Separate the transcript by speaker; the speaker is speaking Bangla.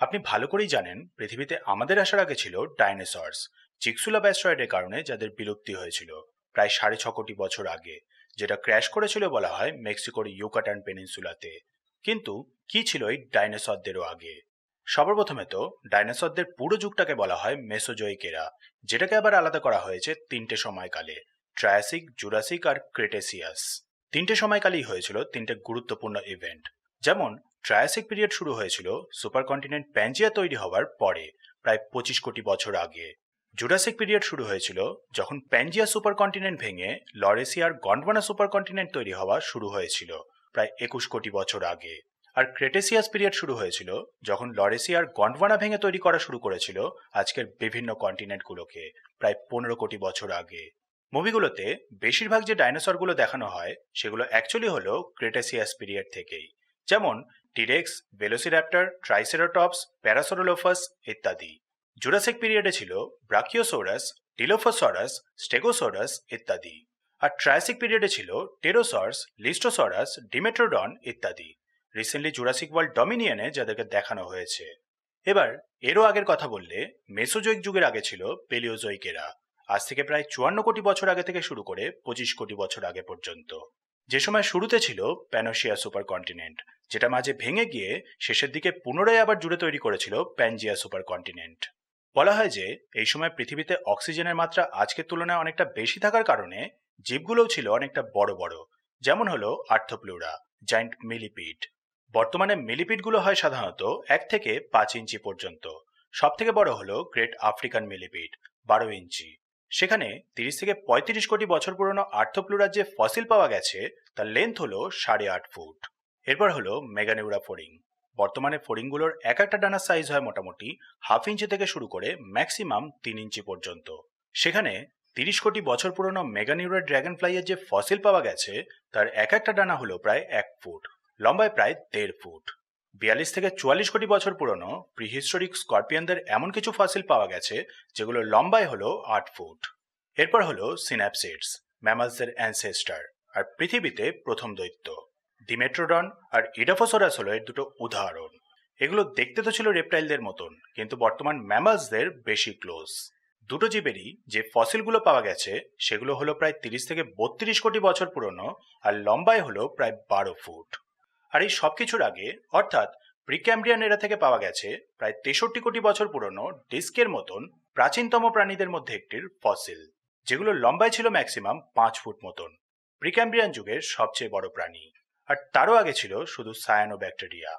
Speaker 1: আপনি ভালো করেই জানেন পৃথিবীতে আমাদের আসার আগে ছিল ডাইনোসরস, চিকসুলা অ্যাস্টেরয়েডের কারণে যাদের বিলুপ্তি হয়েছিল প্রায় 6.5 কোটি বছর আগে, যেটা ক্র্যাশ করেছিল বলা হয় মেক্সিকোর ইউকাটান পেনিনসুলাতে। কিন্তু কি ছিল এই ডাইনোসরদেরও আগে? সবার প্রথমে তো ডাইনোসরদের পুরো যুগটাকে বলা হয় মেসোজোয়িক এরা, যেটাকে আবার আলাদা করা হয়েছে তিনটে সময়কালে: ট্রায়াসিক, জুরাসিক আর ক্রেটেসিয়াস। তিনটে সময়কালেই হয়েছিল তিনটে গুরুত্বপূর্ণ ইভেন্ট। যেমন ট্রায়াসিক পিরিয়ড শুরু হয়েছিল সুপার কন্টিনেন্ট প্যাঞ্জিয়া তৈরি হওয়ার পরে, প্রায় 25 কোটি বছর আগে। জুরাসিক পিরিয়ড শুরু হয়েছিল যখন প্যাঞ্জিয়া সুপার কন্টিনেন্ট ভেঙে লরেসিয়ার গন্ডওয়ানা সুপার কন্টিনেন্ট তৈরি হওয়া শুরু হয়েছিল, প্রায় 21 কোটি বছর আগে। আর ক্রেটেসিয়াস পিরিয়ড শুরু হয়েছিল যখন লরেসিয়ার গন্ডওয়ানা ভেঙে তৈরি করা শুরু করেছিল আজকের বিভিন্ন কন্টিনেন্টগুলোকে, প্রায় 15 কোটি বছর আগে। মুভিগুলোতে বেশিরভাগ যে ডাইনোসরগুলো দেখানো হয় সেগুলো অ্যাকচুয়ালি হলো ক্রেটেসিয়াস পিরিয়ড থেকেই। যেমন টিরেক্স, ভেলোসিরাপ্টর, ট্রাইসেরাটপস, প্যারাসোরোলোফাস ইত্যাদি। জুরাসিক পিরিয়ডে ছিল ব্রাকিওসোরাস, ডিলোফোসরাস, স্টেগোসোরাস ইত্যাদি। আর ট্রায়াসিক পিরিয়ডে ছিল টেরোসর্স, লিস্টোসরাস, ডিমেট্রোডন ইত্যাদি। রিসেন্টলি জুরাসিক ওয়ার্ল্ড ডমিনিয়নে যাদেরকে দেখানো হয়েছে। এবার এরও আগের কথা বললে মেসোজোয়িক যুগের আগে ছিল পেলিওজোয়িক এরা। আজ থেকে প্রায় 54 কোটি বছর আগে থেকে শুরু করে 25 কোটি বছর আগে পর্যন্ত। যে সময় শুরুতে ছিল প্যানোসিয়া সুপার কন্টিনেন্ট, যেটা মাঝে ভেঙে গিয়ে শেষের দিকে পুনরায় আবার জুড়ে তৈরি করেছিল প্যানজিয়া সুপার কন্টিনেন্ট। বলা হয় যে এই সময় পৃথিবীতে অক্সিজেনের মাত্রা আজকের তুলনায় অনেকটা বেশি থাকার কারণে জীবগুলোও ছিল অনেকটা বড় বড়। যেমন হলো আর্থোপ্লুরা, জায়ান্ট মিলিপিড। বর্তমানে মিলিপিডগুলো হয় সাধারণত 1 থেকে 5 ইঞ্চি পর্যন্ত। সব থেকে বড় হলো গ্রেট আফ্রিকান মিলিপিড, 12 ইঞ্চি। সেখানে 30 থেকে 35 কোটি বছর পুরনো আর্থোপ্লুরার যে ফসিল পাওয়া গেছে তার লেন্থ হলো 8.5 ফুট। এরপর হলো মেগানিউরা ফোরিং। বর্তমানে ফোরিংগুলোর এক একটা ডানার সাইজ হয় মোটামুটি 1/2 ইঞ্চি থেকে শুরু করে ম্যাক্সিমাম 3 ইঞ্চি পর্যন্ত। সেখানে 30 কোটি বছর পুরনো মেগানিউরা ড্র্যাগন ফ্লাইয়ের যে ফসিল পাওয়া গেছে তার এক একটা ডানা হলো প্রায় 1 ফুট, লম্বায় প্রায় 1.5 ফুট। 42 থেকে 44 কোটি বছর পুরনো প্রিহিস্টোরিক স্করপিয়নদের এমন কিছু ফসিল পাওয়া গেছে যেগুলো লম্বায় হলো 8 ফুট। এরপর হলো সিন্যাপসিডস, ম্যামালসের অ্যানসেস্টার আর পৃথিবীতে প্রথম দৈত্য। ডিমেট্রোডন আর ইডাফোসরাস হলো এর দুটো উদাহরণ। এগুলো দেখতে তো ছিল রেপটাইলদের মতন, কিন্তু বর্তমান ম্যামালসদের বেশি ক্লোজ। দুটো জীবেরই যে ফসিলগুলো পাওয়া গেছে সেগুলো হলো প্রায় 30 থেকে 32 কোটি বছর পুরনো আর লম্বায় হলো প্রায় 12 ফুট। আর এই সবকিছুর আগে অর্থাৎ প্রিক্যাম্ব্রিয়ান এরা থেকে পাওয়া গেছে প্রায় 63 কোটি বছর পুরনো ডিস্কের মতন প্রাচীনতম প্রাণীদের মধ্যে একটির ফসিল, যেগুলো লম্বায় ছিল ম্যাক্সিমাম 5 ফুট মতন। প্রিক্যাম্ব্রিয়ান যুগের সবচেয়ে বড় প্রাণী। আর তারও আগে ছিল শুধু সায়ানোব্যাকটেরিয়া।